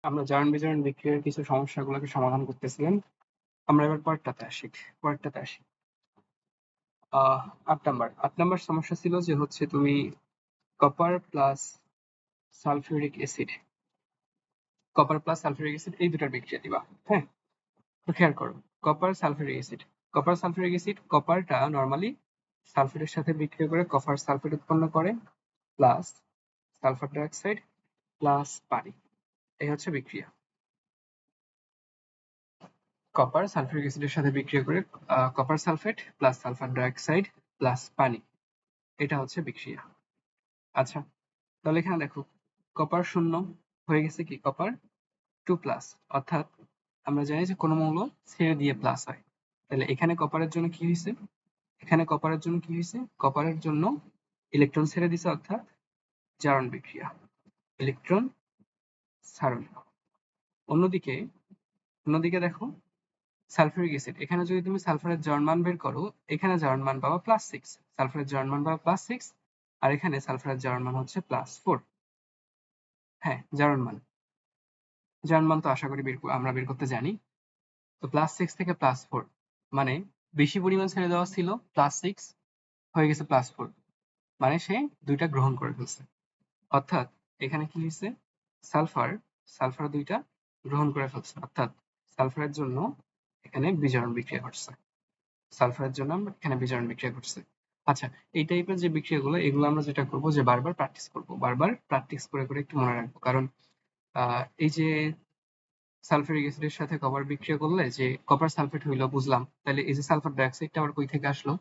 আমরা জারণ বিজারণ বিক্রিয়ার কিছু সমস্যাগুলোকে সমাধান করতেছিলাম। আমরা এবার পরেরটাতে আসি। ৮ নাম্বার সমস্যা ছিল যে হচ্ছে তুমি কপার প্লাস সালফিউরিক অ্যাসিড এই দুটার বিক্রিয়া দিবা। হ্যাঁ, তো খেয়াল করো, কপার সালফিউরিক অ্যাসিড কপারটা নরমালি সালফেটের সাথে বিক্রিয়া করে কপার সালফেট উৎপন্ন করে, প্লাস সালফার ডাইঅক্সাইড প্লাস পানি। এই হচ্ছে বিক্রিয়া। কপার সালফিউরিক অ্যাসিডের সাথে বিক্রিয়া করে copper sulphate plus sulphur dioxide plus পানি, এটা হচ্ছে বিক্রিয়া। আচ্ছা, তাহলে এখানে দেখো কপার শূন্য হয়ে গেছে কি কপার 2+, অর্থাৎ আমরা জানি যে কোনো মৌল ছেড়ে দিয়ে প্লাস হয়। তাহলে এখানে কপারের জন্য কি হয়েছে, কপারের জন্য ইলেকট্রন ছেড়ে দিছে, অর্থাৎ জারণ বিক্রিয়া, ইলেকট্রন ছাড়ন। অন্যদিকে দেখো সালফিউরিক অ্যাসিড, এখানে যদি তুমি সালফারের জারণ মান বের করো, এখানে জারণ মান পাবা +6, সালফারের জারণ মান পাবা +6, আর এখানে সালফারের জারণ মান হচ্ছে +4। হ্যাঁ, জারণ মান তো আশা করি আমরা বের করতে জানি। তো +6 থেকে +4 মানে বেশি পরিমাণ ছেড়ে দেওয়া ছিল, +6 হয়ে গেছে +4, মানে সে দুইটা গ্রহণ করে ফেলছে। অর্থাৎ এখানে কি হয়েছে, সালফার দুইটা গ্রহণ করে ফেলছে, অর্থাৎ সালফারের জন্য এখানে বিজারণ বিক্রিয়া ঘটছে। আচ্ছা, এই টাইপের যে বিক্রিয়াগুলো, এগুলো আমরা যেটা করবো যে বারবার প্র্যাকটিস করে একটু মনে রাখবো। কারণ এই যে সালফিউরিক অ্যাসিডের সাথে কপার বিক্রিয়া করলে যে কপার সালফেট হইলো বুঝলাম, তাহলে এই যে সালফার ডাইঅক্সাইডটা আবার কই থেকে আসলো?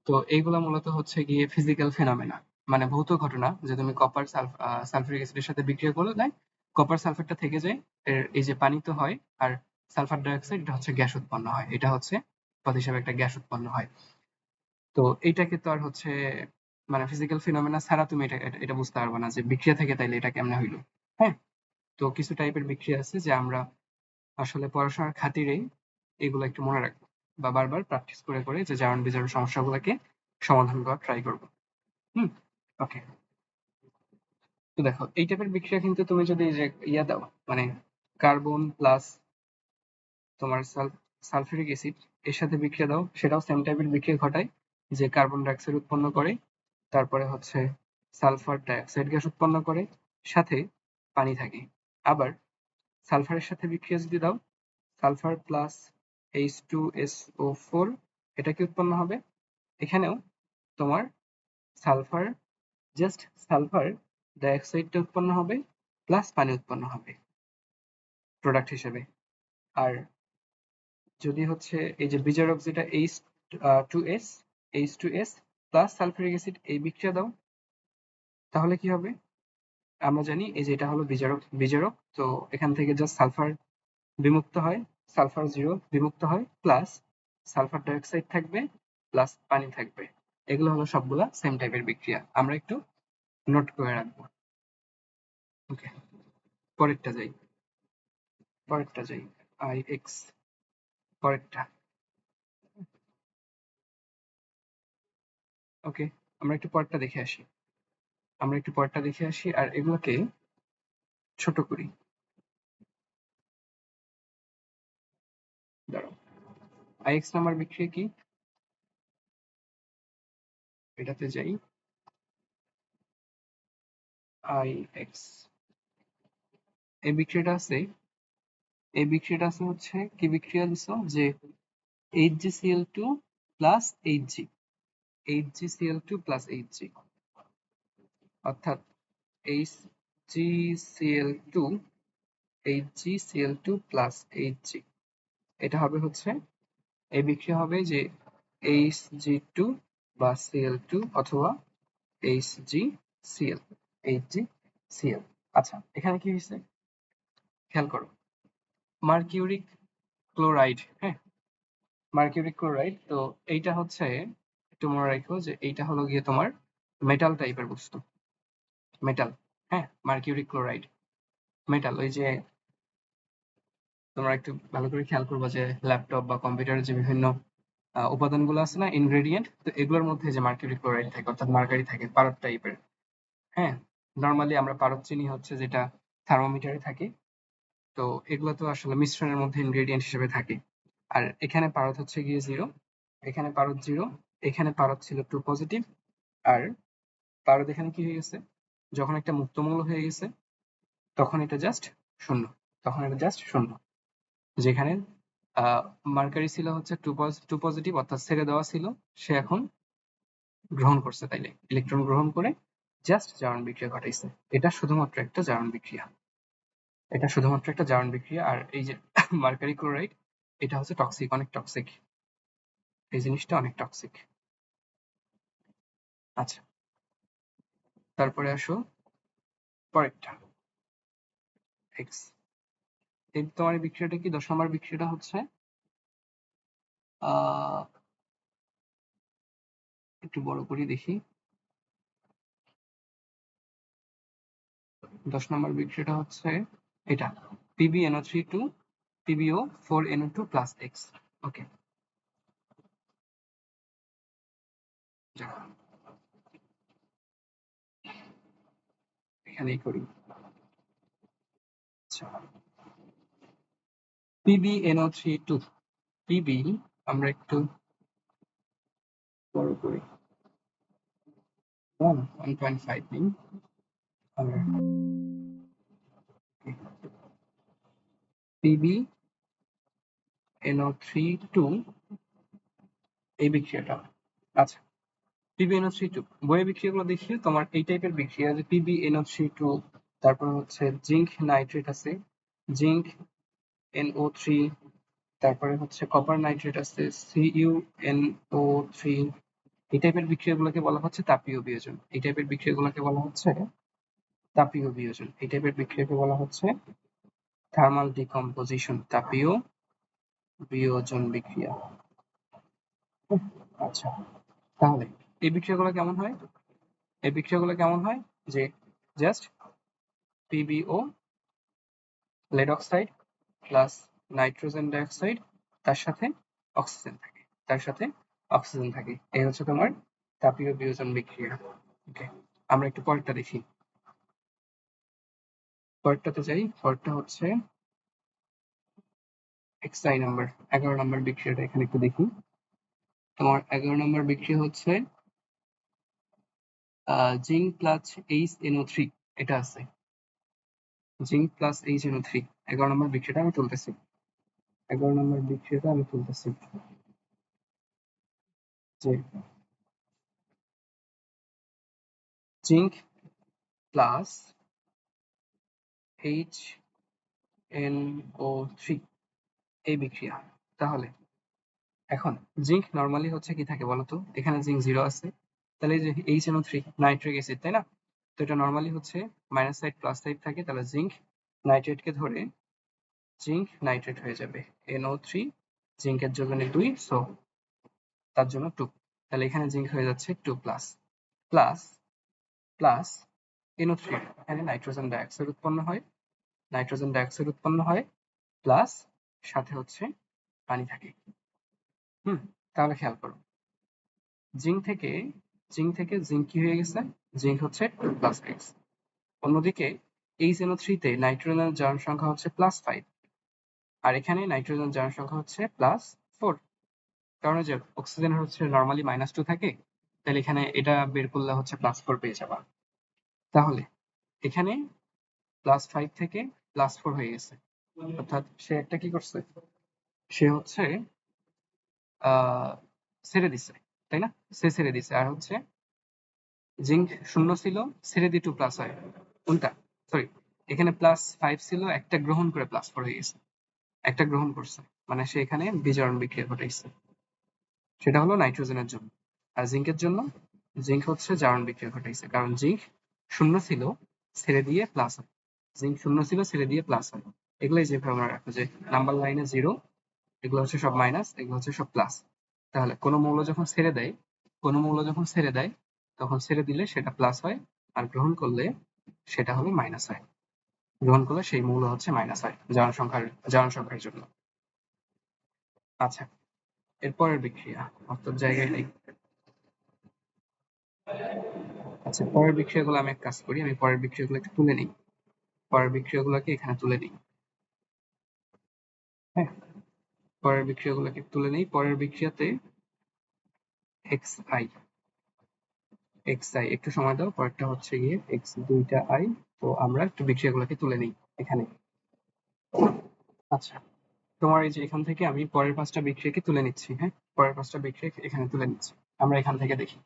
তো এইগুলা মূলত হচ্ছে গিয়ে ফিজিক্যাল ফেনোমেনা, মানে ভৌত ঘটনা, যে তুমি কপার সালফিউরিক অ্যাসিডের সাথে বিক্রিয়া করলে কপার সালফেটটা থেকে যায়, এই যে পানি তো হয়, আর সালফার ডাইঅক্সাইড এটা হচ্ছে গ্যাস উৎপন্ন হয়, এটা হচ্ছে পদ হিসাবে একটা গ্যাস উৎপন্ন হয়। তো এইটাকে তো আর হচ্ছে মানে ফিজিক্যাল ফিনোমেনা ছাড়া তুমি এটা বুঝতে পারবে না যে বিক্রিয়া থেকে তাইলে এটা কেমনে হইলো। হ্যাঁ, তো কিছু টাইপের বিক্রিয়া আছে যে আমরা আসলে পড়াশোনার খাতিরেই এগুলো একটু মনে রাখবো, বা বারবার প্র্যাকটিস করে যে জারণ বিজারণ সমস্যাগুলোকে সমাধান করার ট্রাই করবো। হুম, ওকে। তো দেখো এই টাইপের বিক্রিয়া কিন্তু তুমি যদি যে দাও, মানে কার্বন প্লাস তোমার সালফিউরিক অ্যাসিড এর সাথে বিক্রিয়া দাও, সেটাও সেম টাইপের বিক্রিয়া ঘটায়, যে কার্বন ডাইঅক্সাইড উৎপন্ন করে, তারপরে হচ্ছে সালফার ডাইঅক্সাইড গ্যাস উৎপন্ন করে, সাথে পানি থাকে। আবার সালফারের সাথে বিক্রিয়া যদি দাও, সালফার প্লাস H2SO4, এটা কি উৎপন্ন হবে? এখানেও তোমার সালফার সালফার ডাইঅক্সাইডটা উৎপন্ন হবে, প্লাস পানি উৎপন্ন হবে প্রোডাক্ট হিসেবে। আর যদি হচ্ছে এই যে বিজারক যেটা H2S প্লাস সালফিউরিক অ্যাসিড এই বিক্রিয়া দাও, তাহলে কি হবে? আমরা জানি এই যে এটা হলো বিজারক, তো এখান থেকে জাস্ট সালফার বিমুক্ত হয়, সালফার 0 বিমুক্ত হয়, প্লাস সালফার ডাইঅক্সাইড থাকবে, প্লাস পানি থাকবে। এগুলো হলো সবগুলা সেম টাইপের বিক্রিয়া, আমরা একটু নোট করে রাখবো। ওকে, পরেরটা যাই IX, পরেরটা। ওকে, আমরা একটু পরেরটা দেখে আসি আর এগুলোকে ছোট করি। দাঁড়াও, IX নাম্বার বিক্রিয়া কি, এটাতে যাই। IX এই বিক্রিয়াটা আছে হচ্ছে কি বিক্রিয়া দিছো, যে HgCl2 plus HgCl2 plus Hg, অর্থাৎ HgCl2 প্লাস Hg, এটা হবে হচ্ছে এই বিক্রিয়া হবে যে Hg2 বা Cl2 অথবা HgCl। আচ্ছা, এখানে কি হয়েছে খেয়াল করো, মার্কিউরিক ক্লোরাইড। হ্যাঁ, মার্কিউরিক ক্লোরাইড, তো এইটা হচ্ছে একটু মনে রাখো যে এইটা হলো গিয়ে তোমার মেটাল টাইপের বস্তু, মেটাল। হ্যাঁ, মার্কিউরিক ক্লোরাইড মেটাল। ওই যে তোমরা একটু ভালো করে খেয়াল করবা যে ল্যাপটপ বা কম্পিউটারের যে বিভিন্ন উপাদানগুলো আছে না, ইনগ্রেডিয়েন্ট, তো এগুলোর মধ্যে যে মার্কিউরিক ক্লোরাইড থাকে, অর্থাৎ মার্কারি থাকে, পারদ টাইপের। হ্যাঁ, নর্মালি আমরা পারদ চিনি হচ্ছে যেটা থার্মোমিটারে থাকে, তো এগুলো তো আসলে মিশ্রণের মধ্যে ইনগ্রেডিয়েন্ট হিসেবে থাকে। আর এখানে পারদ হচ্ছে গিয়ে 0, এখানে পারদ 0, এখানে পারদ ছিল 2 পজিটিভ, আর পারদ এখানে কি হয়ে গেছে, যখন একটা মুক্ত মৌল হয়ে গেছে তখন এটা জাস্ট শূন্য, তখন এটা জাস্ট শূন্য। যেখানে মার্কারি ছিল হচ্ছে 2 পজিটিভ, অর্থাৎ ছেড়ে দেওয়া ছিল, সে এখন গ্রহণ করছে, তাইলে ইলেকট্রন গ্রহণ করে জাস্ট জারণ বিক্রিয়া ঘটাইছে। এটা শুধুমাত্র একটা জারণ বিক্রিয়া, এটা শুধুমাত্র একটা জারণ বিক্রিয়া। আর এই যে মার্কারি ক্লোরাইড, এটা হচ্ছে টক্সিক, অনেক টক্সিক, এই জিনিসটা অনেক টক্সিক। আচ্ছা, তারপরে আসো পরেরটা, এক্স। এই তোমার এই বিক্রিয়াটা কি, 10 নম্বর বিক্রিয়াটা হচ্ছে আহ একটু বড় করে দেখি। 10 নম্বর বিক্রিয়াটা হচ্ছে এটা, PbNO3 to PbO4NO2 plus X। ওকে, এখানেই করি। আচ্ছা, PbNO3 PB আমরা একটু বড় করি, 1.5 নিই। আর PbNO3 এই বিক্রিয়াটা। আচ্ছা, PbNO3 বইয়ের বিক্রিয়াগুলো দেখি তোমার এই টাইপের বিক্রিয়া, যে PbNO3, তারপর হচ্ছে জিঙ্ক নাইট্রেট আছে, জিঙ্ক NO3, তারপরে হচ্ছে কপার নাইট্রেট আছে CuNO3। এই টাইপের বিক্রিয়াগুলোকে বলা হচ্ছে তাপীয় বিয়োজন, এই টাইপের বিক্রিয়াগুলোকে বলা হচ্ছে তাপীয় বিয়োজন, এই টাইপের বিক্রিয়াকে বলা হচ্ছে থার্মাল ডিকম্পোজিশন, তাপীয় বিয়োজন বিক্রিয়া। আচ্ছা, তাহলে এই বিক্রিয়াগুলো কেমন হয়, এই বিক্রিয়াগুলো কেমন হয়, যে just PbO lead oxide plus nitrogen dioxide, তার সাথে অক্সিজেন থাকে, তার সাথে অক্সিজেন থাকে, এই হচ্ছে তোমার তাপীয় বিয়োজন বিক্রিয়া। ওকে, আমরা একটু পরেরটা দেখি, পরেরটাতে যাই। পরেরটা হচ্ছে XI নাম্বার, 11 নম্বর বিক্রিয়াটা এখানে একটু দেখি। তোমার 11 নম্বর বিক্রিয়া হচ্ছে জিঙ্ক প্লাস HNO3, এটা আছে জিঙ্ক প্লাস HNO3। 11 নম্বর বিক্রিয়াটা আমি তুলতেছি, 11 নম্বর বিক্রিয়াটা আমি তুলতেছি, যে জিঙ্ক প্লাস HNO3 এই বিক্রিয়া। তাহলে এখন জিঙ্ক নরমালি হচ্ছে কি থাকে বলতো, এখানে জিঙ্ক 0 আছে, তাহলে এই যে HNO3 নাইট্রিক অ্যাসিড, তাই না? তো এটা নরমালি হচ্ছে মাইনাস সাইড প্লাস সাইড থাকে, তাহলে জিঙ্ক নাইট্রেটকে ধরে জিঙ্ক নাইট্রেট হয়ে যাবে, NO3 জিঙ্কের যোজনে 2, সো তার জন্য 2, তাহলে এখানে জিঙ্ক হয়ে যাচ্ছে 2 প্লাস প্লাস প্লাস NO3, এখানে নাইট্রোজেন ডাইঅক্সাইড উৎপন্ন হয়, নাইট্রোজেন ডাইঅক্সাইড উৎপন্ন হয়, প্লাস সাথে হচ্ছে পানি থাকে। তাহলে খেয়াল করো, জিঙ্ক থেকে জিঙ্ক কি হয়ে গেছে, জিঙ্ক হচ্ছে 2 প্লাস এক্স। অন্যদিকে HNO3 তে নাইট্রোজেনের জারণ সংখ্যা হচ্ছে +5, আর এখানে নাইট্রোজেন জারণ সংখ্যা হচ্ছে +4। কারণ যে অক্সিজেনের হচ্ছে নরমালি -2 থাকে, তাহলে এখানে এটা বের করলে হচ্ছে +4 পেয়ে যাবা। তাহলে এখানে +5 থেকে +4 হয়ে গেছে, অর্থাৎ সে একটা কি করছে, সে হচ্ছে ছেড়ে দিছে, তাই না? সে ছেড়ে দিছে, আর হচ্ছে জিঙ্ক 0 ছিল, ছেড়ে দিয়ে 2 প্লাস হয়, কোনটা, সরি, এখানে +5 ছিল, একটা গ্রহণ করে +4 হয়ে গেছে, একটা গ্রহণ করছে, মানে সে এখানে বিজারণ বিক্রিয়া ঘটাইছে, সেটা হলো নাইট্রোজেনের জন্য। আর জিঙ্কের জন্য, জিঙ্ক হচ্ছে জারণ বিক্রিয়া ঘটাইছে, কারণ জিঙ্ক 0 ছিল, ছেড়ে দিয়ে প্লাস হয়, জিঙ্ক 0 ছিল, ছেড়ে দিয়ে প্লাস হয়। এগুলাই যেভাবে আমরা রাখবো, যে নাম্বার লাইনে 0, এগুলো হচ্ছে সব মাইনাস, এগুলো হচ্ছে সব প্লাস। তাহলে কোনো মৌল যখন ছেড়ে দেয়, কোনো মৌল যখন ছেড়ে দেয়, তখন ছেড়ে দিলে সেটা প্লাস হয়, আর গ্রহণ করলে সেটা হলো মাইনাস হয়, গ্রহণ করলে সেই মৌল হচ্ছে মাইনাস হয় জারণ সংখ্যার জন্য। আচ্ছা, এরপরের বিক্রিয়া অর্থাৎ জায়গায় নেই। আচ্ছা, পরের বিক্রিয়াগুলো আমি এক কাজ করি, আমি পরের বিক্রিয়াগুলো একটু তুলে নিই, পরের বিক্রিয়াগুলোকে এখানে তুলে নিই। হ্যাঁ, পরের বিক্রিয়াগুলোকে তুলে নেই। পরের বিক্রিয়াতে xi একটু সময় দাও, পরেরটা হচ্ছে গিয়ে x দুইটা i। তো আমরা একটু বিক্রিয়াগুলোকে তুলে নিই এখানে। আচ্ছা, তোমার এই যে এখান থেকে আমি পরের 5টা বিক্রিয়াকে তুলে নিচ্ছি। হ্যাঁ, পরের 5টা বিক্রিয়া এখানে তুলে নিচ্ছি। আমরা এখান থেকে দেখি।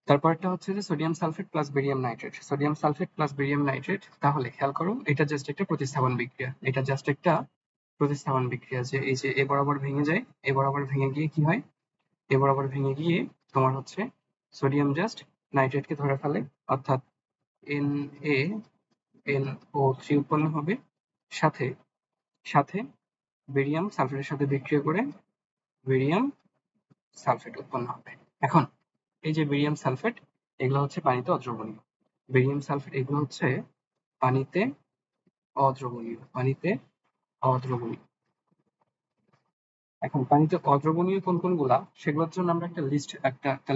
তারপরটা হচ্ছে যে sodium sulphate plus barium nitrate. Sodium sulphate plus barium nitrate, তাহলে খেয়াল করো এটা জাস্ট একটা প্রতিস্থাপন বিক্রিয়া। এটা জাস্ট একটা প্রতিস্থাপন বিক্রিয়া, যে এই যে এ বরাবর ভেঙে যায়, এ বরাবর ভেঙে গিয়ে কি হয়, এ বরাবর ভেঙে গিয়ে তোমার হচ্ছে সোডিয়াম জাস্ট নাইট্রেটকে ধরে ফেলে, অর্থাৎ NaNO3 উৎপন্ন হবে, সাথে সাথে বেরিয়াম সালফেটের সাথে বিক্রিয়া করে বেরিয়াম সালফেট উৎপন্ন হবে। এখন এই যে বেরিয়াম সালফেট, এগুলো হচ্ছে পানিতে অদ্রবণীয়। বেরিয়াম সালফেট এগুলো হচ্ছে পানিতে অদ্রবণীয়। এখন পানিতে অদ্রবণীয় কোন কোনগুলা, সেগুলোর জন্য আমরা একটা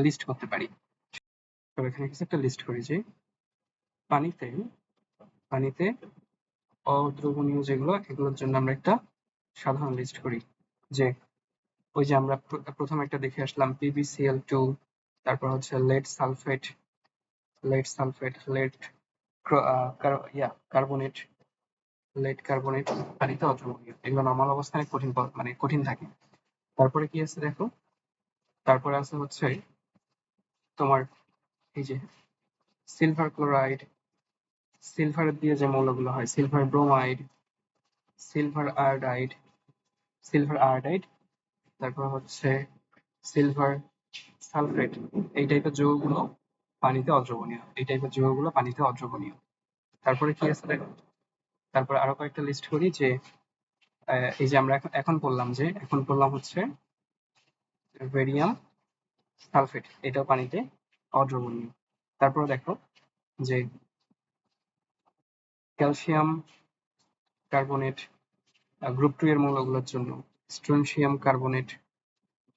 লিস্ট করতে পারি। তো এখানে কিছু একটা লিস্ট করি যে পানিতে পানিতে অদ্রবণীয় যেগুলো, এগুলোর জন্য আমরা একটা সাধারণ লিস্ট করি। যে ওই যে আমরা প্রথম একটা দেখে আসলাম PbCl2, তারপর হচ্ছে lead sulphate, carbonate, lead carbonate পানিতে অদ্রবণীয়। এগুলো নরমাল অবস্থানে মানে কঠিন থাকে। তারপরে কি আছে দেখো, তারপরে আছে হচ্ছে তোমার এই যে সিলভার ক্লোরাইড, সিলভার দিয়ে যে মৌলগুলো হয়, সিলভার ব্রোমাইড, সিলভার আয়োডাইড, তারপর হচ্ছে সিলভার সালফেট। এই টাইপের যৌগগুলো পানিতে অদ্রবণীয়। তারপরে কি আছে দেখো, তারপরে আরো কয়েকটা লিস্ট করি যে এই যে আমরা এখন পড়লাম হচ্ছে বেরিয়াম সালফেট, এটাও পানিতে অদ্রবণীয়। তারপরে দেখো যে ক্যালসিয়াম কার্বনেট, গ্রুপ 2 এর মৌলগুলোর জন্য স্ট্রনশিয়াম কার্বনেট,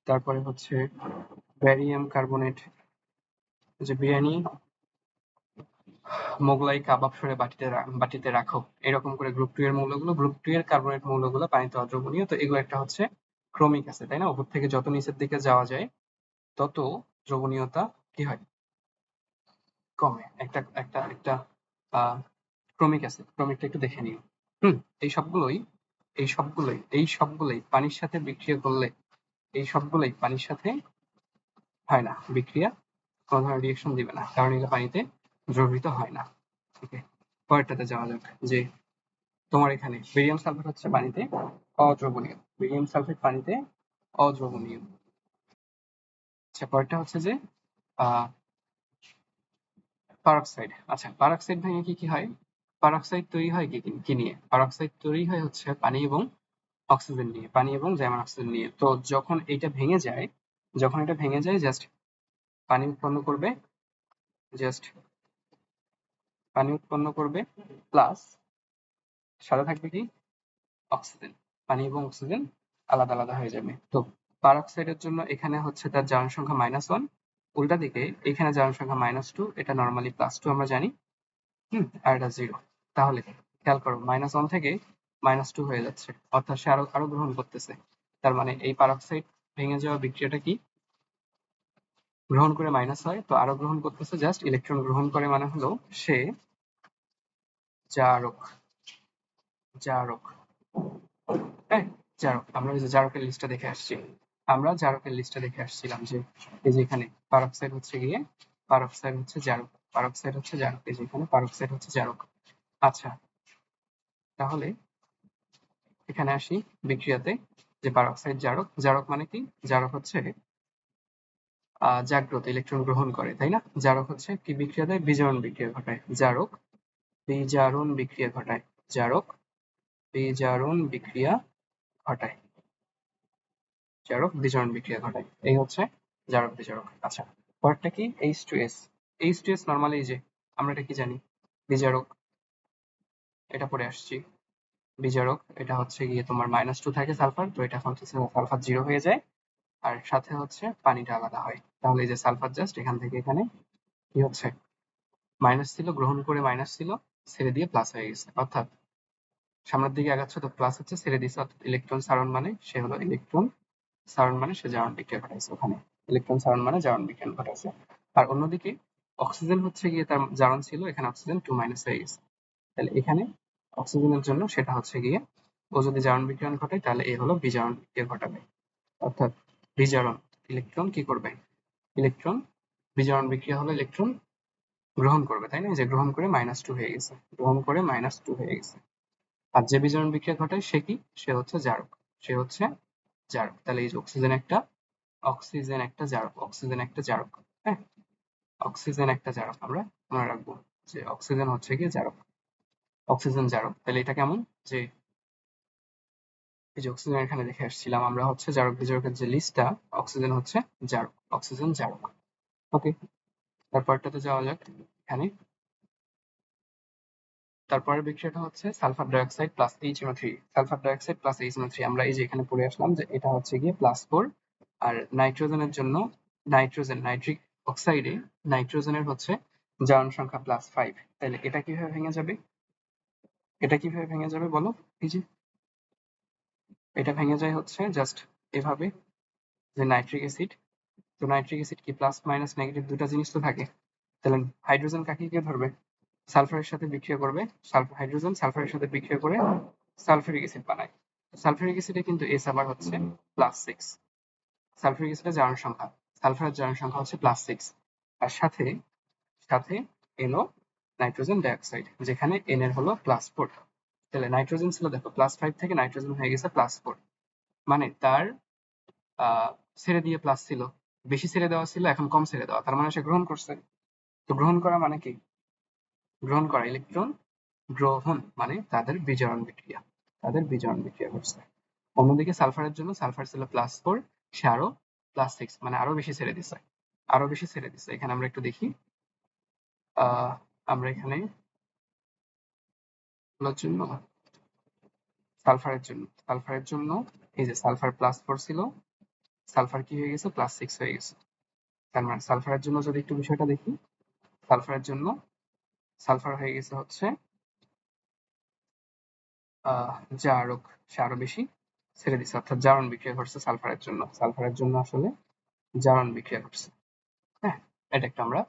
তারপরে হচ্ছে ব্যারিয়াম কার্বনেট, যে বিরিয়ানি মোগলাই কাবাব সরে বাটিতে রাখো, এরকম করে গ্রুপ 2 এর কার্বনেট মৌলগুলো পানিতে অদ্রবণীয়। তো এগুলো একটা হচ্ছে ক্রমিক আছে, তাই না? উপর থেকে যত নিচের দিকে যাওয়া যায় তত দ্রবণীয়তা কি হয়, কমে। একটা একটা একটা আহ ক্রমিক আছে, ক্রমিকটা একটু দেখে নিও। হুম, এই সবগুলোই পানির সাথে বিক্রিয়া করলে, এই সবগুলোই পানির সাথে হয় না বিক্রিয়া, কোনো ধরনের রিয়েকশন দিবে না, কারণ এগুলো পানিতে দ্রবীভূত হয় না। ওকে, পরেরটাতে যাওয়া যাক। যে তোমার এখানে বেরিয়াম সালফেট হচ্ছে পানিতে অদ্রবণীয়, বেরিয়াম সালফেট পানিতে অদ্রবণীয়। আচ্ছা, পরেরটা হচ্ছে যে আহ পারক্সাইড। আচ্ছা, পারক্সাইড ভেঙে কি কি হয়? পারক্সাইড তৈরি হয় কি নিয়ে? পারক্সাইড তৈরি হয় হচ্ছে পানি এবং অক্সিজেন নিয়ে, পানি এবং জার্মান অক্সিজেন নিয়ে। তো যখন এটা ভেঙে যায় জাস্ট পানি উৎপন্ন করবে, জাস্ট পানি উৎপন্ন করবে, প্লাস সাথে থাকবে কি, অক্সিজেন। পানি এবং অক্সিজেন আলাদা আলাদা হয়ে যাবে। তো পারক্সাইডের জন্য এখানে হচ্ছে তার জারণ সংখ্যা -1, উল্টা দিকে এখানে জারণ সংখ্যা -2, এটা নর্মালি +2 আমরা জানি। আর এটা 0। তাহলে খেয়াল করো, -1 থেকে -2 হয়ে যাচ্ছে, অর্থাৎ সে আরো আরো গ্রহণ করতেছে। তার মানে এই পারক্সাইড ভেঙে যাওয়া বিক্রিয়াটা কি, গ্রহণ করে মাইনাস হয়, তো আরো গ্রহণ করতেছে, জাস্ট ইলেকট্রন গ্রহণ করে, মানে হলো সে জারক। জারক হ্যাঁ, জারক। আমরা ওই যে জারকের লিস্টটা দেখে আসছি, যে এই যে এখানে পারক্সাইড হচ্ছে জারক, এই যে এখানে পারক্সাইড হচ্ছে জারক। আচ্ছা, তাহলে এখানে আসি বিক্রিয়াতে, যে পারক্সাইড জারক। জারক মানে কি? জারক হচ্ছে জাগ্রত, ইলেকট্রন গ্রহণ করে, তাই না? জারক হচ্ছে কি বিক্রিয়া দেয়? বিজারণ বিক্রিয়া ঘটায়। জারক বিজারণ বিক্রিয়া ঘটায়। জারক বিজারণ বিক্রিয়া ঘটায়। জারক বিজারণ বিক্রিয়া ঘটায়। এই হচ্ছে জারক বিজারক। আচ্ছা, পরেরটা কি? H2S। H2S নরমালি যে আমরা এটা কি জানি, বিজারক, এটা পড়ে আসছি। বিজারক, এটা হচ্ছে গিয়ে তোমার -2 থাকে সালফার, তো এটা হচ্ছে সালফার 0 হয়ে যায়, আর সাথে হচ্ছে পানিটা আলাদা হয়। তাহলে এই যে সালফার জাস্ট এখান থেকে এখানে কি হচ্ছে, মাইনাস ছিল, গ্রহণ করে মাইনাস ছিল, ছেড়ে দিয়ে প্লাস হয়ে গেছে, অর্থাৎ সামনের দিকে আগাচ্ছে তো প্লাস হচ্ছে ছেড়ে দিছে, অর্থাৎ ইলেকট্রন সারণ মানে সে হলো ইলেকট্রন সারণ মানে সে জারণ বিক্রিয়া ঘটাইছে ওখানে, ইলেকট্রন সারণ মানে জারণ বিক্রিয়া ঘটাইছে। আর অন্যদিকে অক্সিজেন হচ্ছে গিয়ে তার জারণ ছিল, এখানে অক্সিজেন 2 হয়ে গেছে, তাহলে এখানে অক্সিজেনের জন্য সেটা হচ্ছে গিয়ে ও যদি জারণ বিক্রিয়ণ ঘটায় তাহলে এ হলো বিজারণ বিক্রিয়া ঘটাবে, অর্থাৎ বিজারণ ইলেকট্রন কি করবে, ইলেকট্রন বিজারণ বিক্রিয়া হলো ইলেকট্রন গ্রহণ করবে, তাই না, যে গ্রহণ করে -2 হয়ে গেছে, গ্রহণ করে -2 হয়ে গেছে। আর যে বিজারণ বিক্রিয়া ঘটায় সে কি, সে হচ্ছে জারক, সে হচ্ছে জারক। তাহলে এই যে অক্সিজেন একটা, অক্সিজেন একটা জারক, অক্সিজেন একটা জারক, হ্যাঁ, অক্সিজেন একটা জারক আমরা মনে রাখবো যে অক্সিজেন হচ্ছে কি জারক, অক্সিজেন জারক। তাহলে এটা কেমন, যে এই যে অক্সিজেন এখানে দেখে আসছিলাম আমরা হচ্ছে জারক বিজারকের যে লিস্টটা, অক্সিজেন হচ্ছে জারক, অক্সিজেন জারক। ওকে, তারপরটাতে যাওয়া যাক। এখানে তারপরের বিক্রিয়াটা হচ্ছে sulphur dioxide plus HNO3, sulphur dioxide plus HNO3 আমরা এই যে এখানে পড়ে আসলাম যে এটা হচ্ছে গিয়ে +4, আর নাইট্রোজেনের জন্য নাইট্রোজেন নাইট্রিক অক্সাইডে নাইট্রোজেনের হচ্ছে জারণ সংখ্যা +5। তাহলে এটা কিভাবে ভেঙে যাবে, এটা কিভাবে ভেঙে যাবে বলো, এই যে এটা ভেঙে যায় হচ্ছে জাস্ট এভাবে, যে নাইট্রিক অ্যাসিড, তো নাইট্রিক অ্যাসিড কি প্লাস মাইনাস নেগেটিভ দুটা জিনিস তো থাকে, তাহলে হাইড্রোজেন কাকে গিয়ে ধরবে, সালফারের সাথে বিক্রিয়া করবে, হাইড্রোজেন সালফারের সাথে বিক্রিয়া করে সালফিউরিক অ্যাসিড বানায়। সালফিউরিক অ্যাসিডে কিন্তু এস আবার হচ্ছে +6, সালফিউরিক অ্যাসিডের জারণ সংখ্যা, সালফারের জারণ সংখ্যা হচ্ছে +6, আর সাথে সাথে এলো নাইট্রোজেন ডাইঅক্সাইড যেখানে এন এর হলো +4। তাহলে নাইট্রোজেন ছিল দেখো +5 থেকে নাইট্রোজেন হয়ে গেছে +4, মানে তার ছেড়ে দিয়ে প্লাস ছিল, বেশি ছেড়ে দেওয়া ছিল এখন কম ছেড়ে দেওয়া, তার মানে সে গ্রহণ করছে। তো গ্রহণ করা মানে কি, গ্রহণ করা, ইলেকট্রন গ্রহণ মানে তাদের বিজারণ বিক্রিয়া, তাদের বিজারণ বিক্রিয়া করছে। অন্যদিকে সালফারের জন্য সালফার ছিল +4, সে আরো +6 মানে আরো বেশি ছেড়ে দিছে, আরো বেশি ছেড়ে দিছে। এখানে আমরা একটু দেখি, আমরা এখানে জন্য সালফারের জন্য এই যে সালফার +4 ছিল, সালফার কি হয়ে গেছে +6 হয়ে গেছে। তার মানে সালফারের জন্য যদি একটু বিষয়টা দেখি, সালফারের জন্য সালফার হয়ে গেছে হচ্ছে জারক, সে আরো বেশি ছেড়ে দিচ্ছে, অর্থাৎ জারণ বিক্রিয়া ঘটছে সালফারের জন্য, সালফারের জন্য আসলে জারণ বিক্রিয়া ঘটছে। হ্যাঁ, এটা একটা আমরা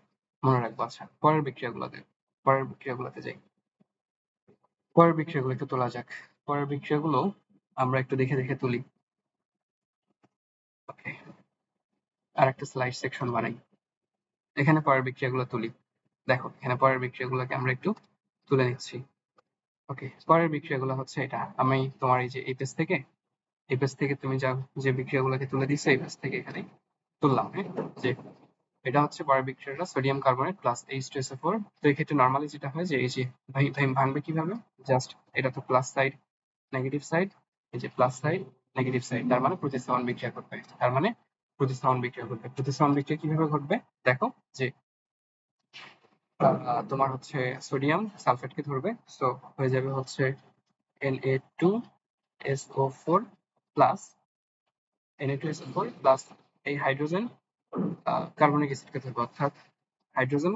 মনে রাখবো। আচ্ছা, পরের বিক্রিয়াগুলোতে যাই, পরের বিক্রিয়াগুলো একটু তোলা যাক। পরের বিক্রিয়াগুলো আমরা একটু দেখে দেখে তুলি। ওকে, আর একটা স্লাইড সেকশন বানাই, এখানে পরের বিক্রিয়াগুলো তুলি। দেখো এখানে পরের বিক্রিয়াগুলোকে আমরা একটু তুলে নিচ্ছি। ওকে, পরের বিক্রিয়াগুলো হচ্ছে এটা, আমি তোমার এই যে এই পেজ থেকে তুমি যা যে বিক্রিয়াগুলোকে তুলে দিছো এই পেজ থেকে এখানে তুললাম। হ্যাঁ, যে এটা হচ্ছে পরের বিক্রিয়াটা সোডিয়াম কার্বনেট প্লাস H2SO4। তো এই ক্ষেত্রে নর্মালি যেটা হয় যে এই যে ভাঙবে কিভাবে, জাস্ট এটা তো প্লাস সাইড নেগেটিভ সাইড, এই যে প্লাস সাইড নেগেটিভ সাইড, তার মানে প্রতিস্থাপন বিক্রিয়া ঘটবে, তার মানে প্রতিস্থাপন বিক্রিয়া ঘটবে। প্রতিস্থাপন বিক্রিয়া কিভাবে ঘটবে দেখো, যে তোমার হচ্ছে সোডিয়াম সালফেটকে ধরবে, সো হয়ে যাবে হচ্ছে Na2SO4 প্লাস Na2SO4 প্লাস এই হাইড্রোজেন কার্বনিক অ্যাসিডকে ধরবে, অর্থাৎ হাইড্রোজেন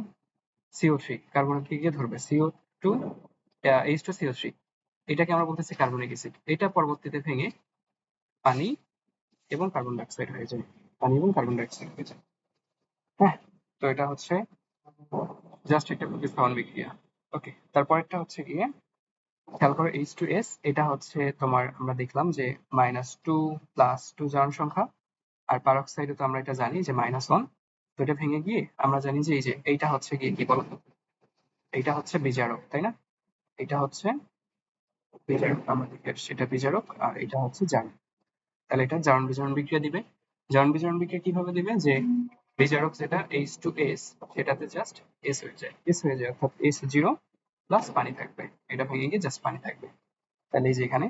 CO3 কার্বনকে গিয়ে ধরবে, CO2 H2CO3, এটাকে আমরা বলতেছি কার্বনিক অ্যাসিড। এটা পরবর্তীতে ভেঙে পানি এবং কার্বন ডাইঅক্সাইড হয়ে যায়, পানি এবং কার্বন ডাইঅক্সাইড হয়ে যায়। হ্যাঁ, তো এটা হচ্ছে জাস্ট একটা প্রতিস্থাপন বিক্রিয়া। ওকে, তারপরেরটা হচ্ছে গিয়ে খেয়াল করো H2S, এটা হচ্ছে তোমার আমরা দেখলাম যে -2 +2 জারণ সংখ্যা, আর পারক্সাইডে তো আমরা এটা জানি যে -1। তো এটা ভেঙে গিয়ে আমরা জানি যে এই যে এইটা হচ্ছে গিয়ে কি বলো, এইটা হচ্ছে বিজারক, তাই না, এটা হচ্ছে বিজারক, আমরা দেখে আসছি এটা বিজারক, আর এটা হচ্ছে জারক। তাহলে এটা জারণ বিজারণ বিক্রিয়া দিবে। জারণ বিজারণ বিক্রিয়া কিভাবে দিবে, যে বিজারক যেটা H2S সেটাতে জাস্ট S হয়ে যায়, S হয়ে যায়, অর্থাৎ S0 প্লাস পানি থাকবে, এটা ভেঙে গিয়ে জাস্ট পানি থাকবে। তাহলে এই যে এখানে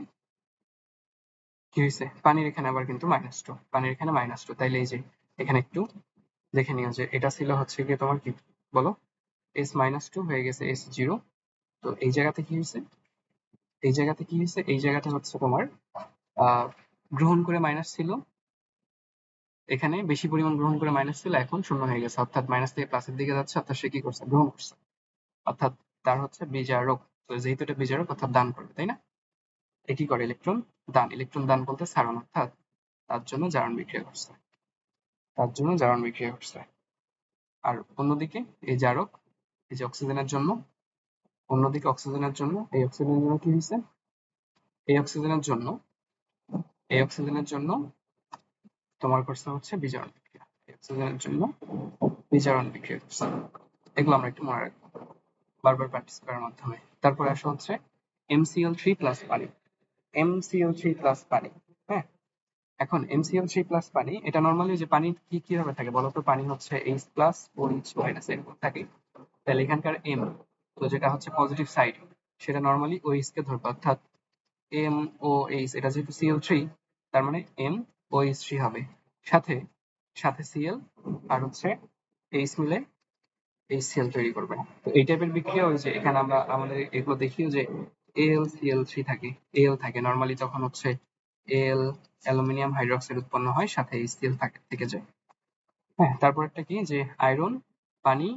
কি হয়েছে, পানির এখানে আবার কিন্তু -2, পানির এখানে -2, তাইলে এই যে এখানে একটু দেখে নিও যে এটা ছিল হচ্ছে গিয়ে তোমার কি বলো S-2 হয়ে গেছে S0। তো এই জায়গাতে কি হয়েছে, এই জায়গাতে কি হয়েছে, এই জায়গাটা হচ্ছে তোমার গ্রহণ করে মাইনাস ছিল, এখানে বেশি পরিমাণ গ্রহণ করে মাইনাস ছিল, এখন শূন্য হয়ে গেছে, অর্থাৎ মাইনাস থেকে প্লাসের দিকে যাচ্ছে, অর্থাৎ সে কি করছে, গ্রহণ করছে, অর্থাৎ তার হচ্ছে বিজারক। তো যেহেতু এটা বিজারক অর্থাৎ দান করবে, তাই না। এটি করে ইলেকট্রন দান। ইলেকট্রন দান বলতে ছাড়ন, অর্থাৎ তার জন্য জারণ বিক্রিয়া ঘটছে, তার জন্য জারণ বিক্রিয়া ঘটছে। আর অন্যদিকে এই জারক, এই যে অক্সিজেনের জন্য, অন্যদিকে অক্সিজেনের জন্য, এই অক্সিজেনের জন্য কি হয়েছে, এই অক্সিজেনের জন্য, এই অক্সিজেনের জন্য তোমার করছে হচ্ছে বিজারণ বিক্রিয়া, এই অক্সিজেনের জন্য বিজারণ বিক্রিয়া করছে। এগুলো আমরা একটু মনে রাখবো বারবার প্র্যাকটিস করার মাধ্যমে। তারপরে আসা হচ্ছে MCl3 প্লাস পানি। MCl3 প্লাস পানি, হ্যাঁ। এখন MCl3 প্লাস পানি, এটা নর্মালি যে পানি কি কিভাবে থাকে বলতো, পানি হচ্ছে H প্লাস ও H মাইনাস এরকম থাকে। তাহলে এখানকার M, তো যেটা হচ্ছে পজিটিভ সাইড, সেটা নর্মালি OH কে ধরবে, অর্থাৎ MOH, এটা যেহেতু Cl3 তার মানে MOH3 হবে, সাথে সাথে Cl আর হচ্ছে H মিলে HCl তৈরি করবে। তো এই টাইপের বিক্রিয়া ওই যে এখানে আমরা আমাদের এগুলো দেখিও যে AlCl3 থাকে, Al থাকে নর্মালি, যখন হচ্ছে Al অ্যালুমিনিয়াম হাইড্রোক্সাইড উৎপন্ন হয়, সাথে HCl থেকে যায়। হ্যাঁ, তারপরটা কি যে আয়রন পানি,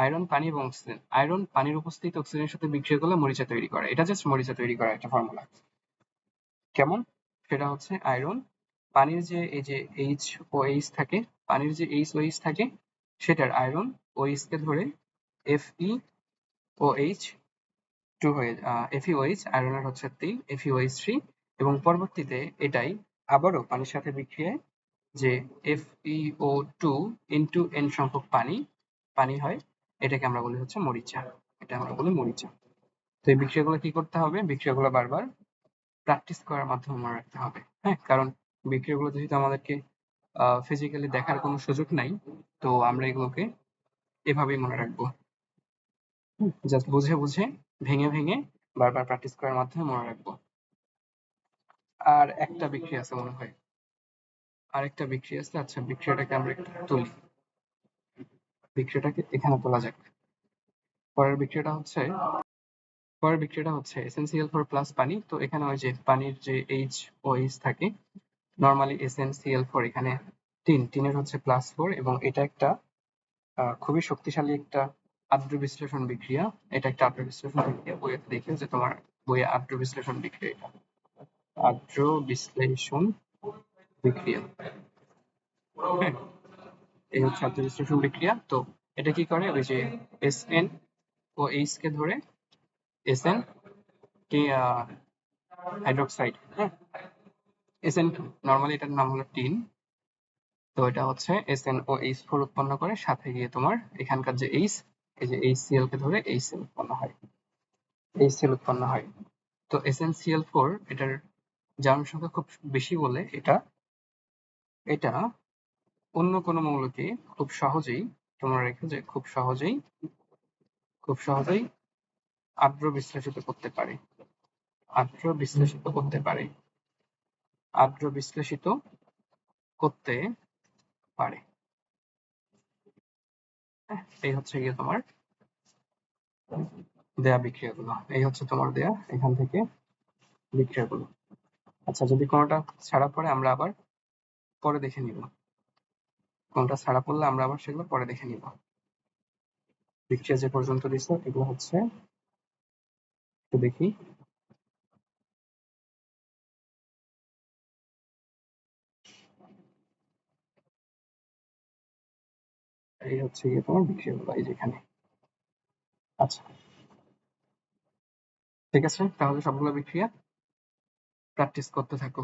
আয়রন পানি এবং অক্সিজেন। আয়রন পানির উপস্থিত অক্সিজেনের সাথে বিক্রিয়া করলে মরিচা তৈরি করে, এটা জাস্ট মরিচা তৈরি করার একটা ফর্মুলা। কেমন, সেটা হচ্ছে আয়রন পানির যে এই যে HOH থাকে, পানির যে HOH থাকে সেটার আয়রন OH কে ধরে FeOH টু হয়ে FeOH, আয়রনের হচ্ছে 3, FeOH3, এবং পরবর্তীতে এটাই আবারও পানির সাথে বিক্রিয়ায় যে FeO2 ইন্টু N সংখ্যক পানি হয়, এটাকে আমরা বলি হচ্ছে মরিচা, এটা আমরা বলি মরিচা। তো এই বিক্রিয়াগুলো কি করতে হবে, বিক্রিয়াগুলো বারবার প্র্যাকটিস করার মাধ্যমে মনে রাখতে হবে, হ্যাঁ। কারণ বিক্রিয়াগুলো যেহেতু আমাদেরকে ফিজিক্যালি দেখার কোনো সুযোগ নাই, তো আমরা এগুলোকে এভাবেই মনে রাখবো, জাস্ট বুঝে বুঝে ভেঙে ভেঙে বারবার প্র্যাকটিস করার মাধ্যমে মনে রাখবো। আর একটা বিক্রিয়া আছে মনে হয়, আরেকটা বিক্রিয়া আছে। আচ্ছা, বিক্রিয়াটাকে আমরা একটু তুলি, বিক্রিয়াটাকে এখানে তোলা যাক। পরের বিক্রিয়াটা হচ্ছে, পরের বিক্রিয়াটা হচ্ছে SnCl4 প্লাস পানি। তো এখানে ওই যে পানির যে HOH থাকে, নর্মালি SnCl4 এখানে টিনের হচ্ছে +4, এবং এটা একটা খুবই শক্তিশালী একটা আদ্র বিশ্লেষণ বিক্রিয়া। এটা একটা আদ্র বিশ্লেষণ বিক্রিয়া, বইয়ে দেখে যে তোমার বইয়ে আদ্র বিশ্লেষণ বিক্রিয়া, এটা আদ্র বিশ্লেষণ বিক্রিয়া, হ্যাঁ। এই হচ্ছে আদ্র বিশ্লেষণ বিক্রিয়া। তো এটা কি করে, ওই যে Sn ও H কে ধরে Sn কে হাইড্রোক্সাইড, হ্যাঁ। Sn নর্মালি এটার নাম হলো টিন, তো এটা হচ্ছে SnOH4 উৎপন্ন করে, সাথে গিয়ে তোমার এখানকার যে H, এই যে HCl কে ধরে HCl উৎপন্ন হয়, HCl উৎপন্ন হয়। তো SnCl4 এটার জারণ সংখ্যা খুব বেশি বলে এটা এটা অন্য কোনো মৌলকে খুব সহজেই, তোমরা রেখো যে খুব সহজেই আদ্র বিশ্লেষিত করতে পারে, আদ্র বিশ্লেষিত করতে পারে, আদ্র বিশ্লেষিত করতে পারে। এই হচ্ছে গিয়ে তোমার দেয়া বিক্রিয়াগুলো, এই হচ্ছে তোমার দেয়া এখান থেকে বিক্রিয়াগুলো। আচ্ছা, যদি কোনোটা ছাড়া পড়ে আমরা আবার পরে দেখে নিব, কোনটা ছাড়া পড়লে আমরা আবার সেগুলো পরে দেখে নিব। বিক্রিয়া যে পর্যন্ত দিছো এগুলো হচ্ছে, একটু দেখি, এই হচ্ছে গিয়ে তোমার বিক্রিয়াগুলো এই যেখানে। আচ্ছা, ঠিক আছে, তাহলে সবগুলো বিক্রিয়া প্র্যাকটিস করতে থাকো।